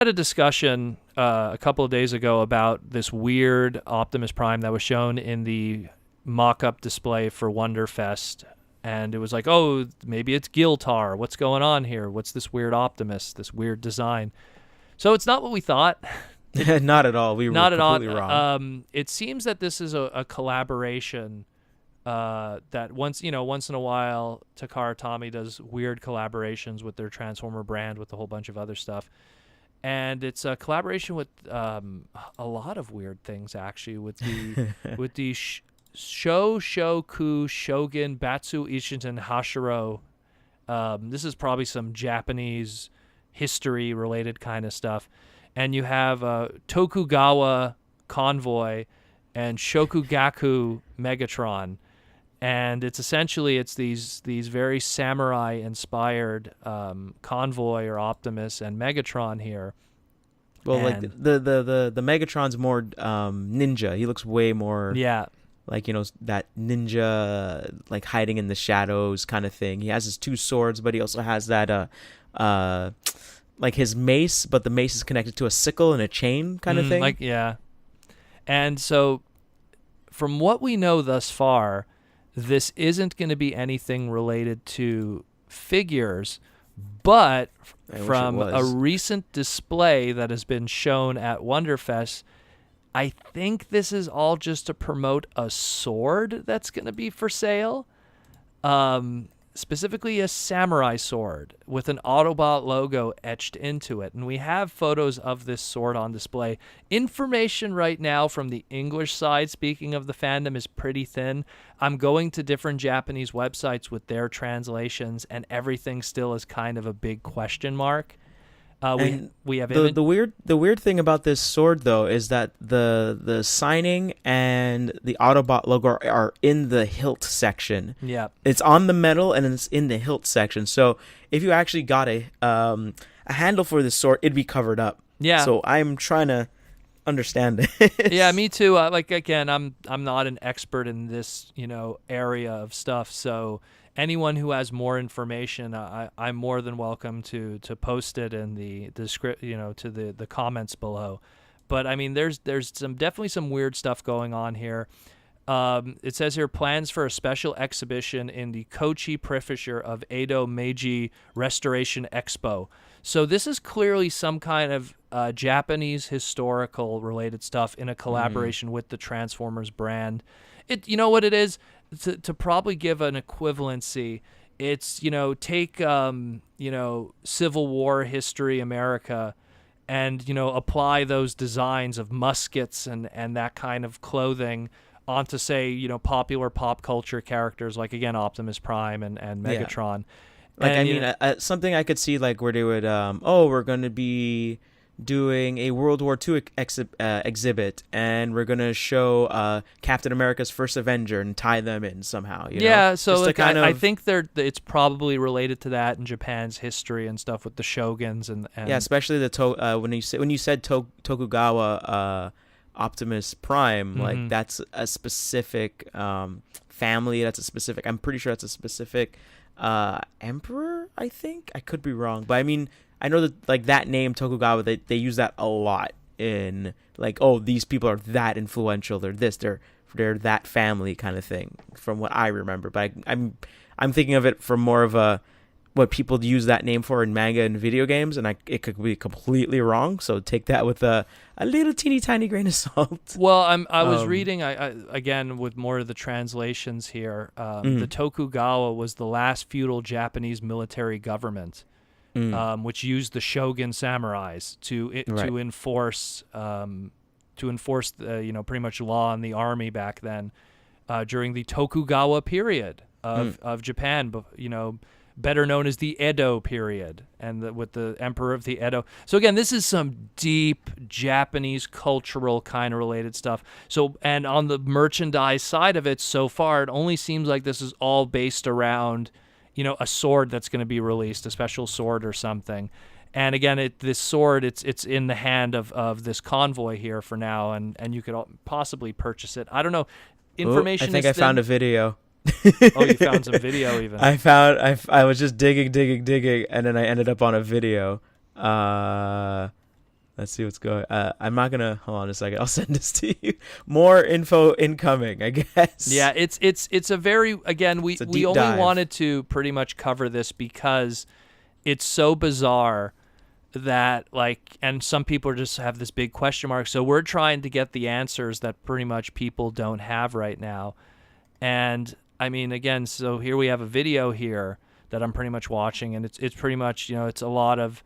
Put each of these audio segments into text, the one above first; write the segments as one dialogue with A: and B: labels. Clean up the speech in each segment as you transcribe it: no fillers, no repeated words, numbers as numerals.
A: had a discussion a couple of days ago about this weird Optimus Prime that was shown in the mock-up display for Wonderfest. And it was like, oh, maybe it's Giltar. What's going on here? What's this weird Optimus, this weird design? So it's not what we thought.
B: Not at all. We were completely wrong.
A: It seems that this is a collaboration that once in a while, Takara-Tomy does weird collaborations with their Transformer brand with a whole bunch of other stuff. And it's a collaboration with a lot of weird things, actually, with the Shoku Shogun Batsu Ishinten Hashiro. This is probably some Japanese history related kind of stuff. And you have Tokugawa Convoy and Shokugaku Megatron. And it's essentially these very samurai inspired Convoy or Optimus and Megatron here.
B: Well, and like the Megatron's more ninja. He looks way more like, that ninja, like hiding in the shadows kind of thing. He has his two swords, but he also has that like his mace, but the mace is connected to a sickle and a chain kind of thing.
A: And so from what we know thus far, this isn't going to be anything related to figures, but from a recent display that has been shown at Wonderfest, I think this is all just to promote a sword that's going to be for sale. Specifically a samurai sword with an Autobot logo etched into it. And we have photos of this sword on display. Information right now from the English side, speaking of the fandom, is pretty thin. I'm going to different Japanese websites with their translations, and everything still is kind of a big question mark. We have
B: the weird thing about this sword though is that the signing and the Autobot logo are in the hilt section.
A: Yeah,
B: it's on the metal and it's in the hilt section. So if you actually got a handle for this sword, it'd be covered up.
A: Yeah.
B: So I'm trying to understand it.
A: Yeah, me too. Like again, I'm not an expert in this area of stuff. So anyone who has more information, I'm more than welcome to post it in the script, to the comments below. But I mean, there's definitely some weird stuff going on here. It says here plans for a special exhibition in the Kochi Prefecture of Edo Meiji Restoration Expo. So this is clearly some kind of Japanese historical related stuff in a collaboration with the Transformers brand. You know what it is? To probably give an equivalency, it's take Civil War history America and apply those designs of muskets and that kind of clothing onto, say, popular pop culture characters like, again, Optimus Prime and Megatron.
B: Yeah. Like, something I could see, like, where they would we're going to be doing a World War II exhibit, and we're gonna show Captain America's first Avenger and tie them in somehow.
A: So like, I think it's probably related to that in Japan's history and stuff with the shoguns and
B: especially when you said Tokugawa Optimus Prime, like that's a specific family. That's a specific. I'm pretty sure that's a specific emperor. I think I could be wrong, but I mean, I know that like that name Tokugawa, they use that a lot in like, oh, these people are that influential. They're this. They're that family kind of thing, from what I remember. But I'm thinking of it from more of what people use that name for in manga and video games, and it could be completely wrong. So take that with a little teeny tiny grain of salt.
A: Well, I was reading I again with more of the translations here. The Tokugawa was the last feudal Japanese military government. Which used the shogun samurais to enforce pretty much law in the army back then during the Tokugawa period of Japan, better known as the Edo period, and with the emperor of the Edo. So again, this is some deep Japanese cultural kind of related stuff. So, and on the merchandise side of it, so far it only seems like this is all based around a sword that's going to be released, a special sword or something. And again, this sword, it's in the hand of this convoy here for now, and you could possibly purchase it. I don't know. Information.
B: I think I found a video.
A: Oh, you found some video even.
B: I was just digging, and then I ended up on a video. Let's see what's going. I'm not gonna hold on a second. I'll send this to you. More info incoming, I guess.
A: Yeah, it's a very, again, we only
B: dive.
A: wanted to pretty much cover this because it's so bizarre that, like, and some people just have this big question mark. So we're trying to get the answers that pretty much people don't have right now. And I mean, again, so here we have a video here that I'm pretty much watching, and it's pretty much, it's a lot of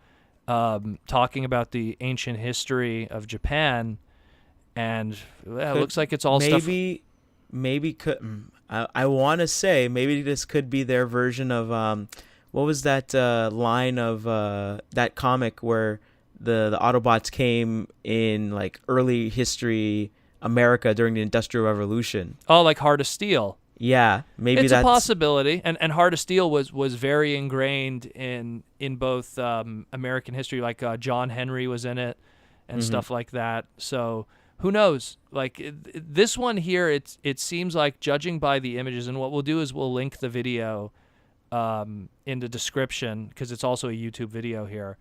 A: talking about the ancient history of Japan, and it looks like it's all stuff.
B: Maybe I want to say maybe this could be their version of what was that line of that comic where the Autobots came in like early history America during the Industrial Revolution.
A: Oh, like Heart of Steel.
B: Yeah, maybe
A: it's a possibility, and Heart of Steel was very ingrained in both American history. Like John Henry was in it, and stuff like that. So who knows? Like this one here, it seems like, judging by the images, and what we'll do is we'll link the video in the description because it's also a YouTube video here.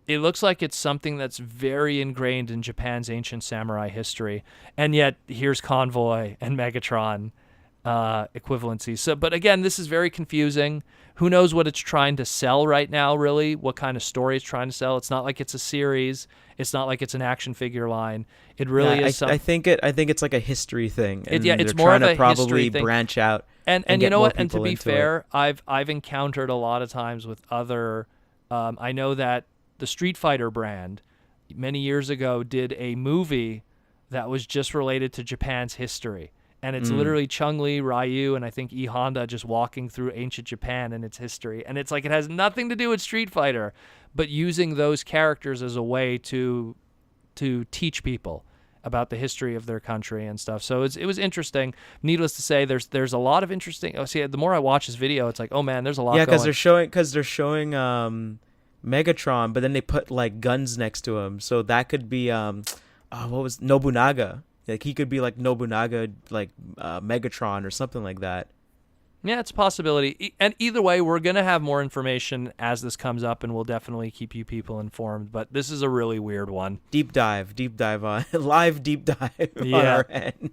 A: It looks like it's something that's very ingrained in Japan's ancient samurai history, and yet here's Convoy and Megatron equivalency. So, but again, this is very confusing. Who knows what it's trying to sell right now, really? What kind of story it's trying to sell? It's not like it's a series. It's not like it's an action figure line. It really is.
B: I think it's like a history thing. And
A: it's
B: they're
A: more
B: trying
A: of
B: to
A: a
B: probably
A: history thing.
B: branch out.
A: And
B: get
A: you know
B: more
A: what? And to
B: people
A: be
B: into
A: fair, I've encountered a lot of times with other. I know that the Street Fighter brand many years ago did a movie that was just related to Japan's history. And it's literally Chun-Li, Ryu, and I think E Honda just walking through ancient Japan and its history. And it's like it has nothing to do with Street Fighter, but using those characters as a way to teach people about the history of their country and stuff. So it was interesting. Needless to say, there's a lot of interesting. Oh, see, the more I watch this video, it's like, oh man, there's a lot.
B: Yeah,
A: because
B: they're showing Megatron, but then they put like guns next to him, so that could be what was Nobunaga? Like he could be like Nobunaga, like Megatron or something like that.
A: Yeah, it's a possibility. And either way, we're going to have more information as this comes up, and we'll definitely keep you people informed. But this is a really weird one.
B: Deep dive on live deep dive on our end.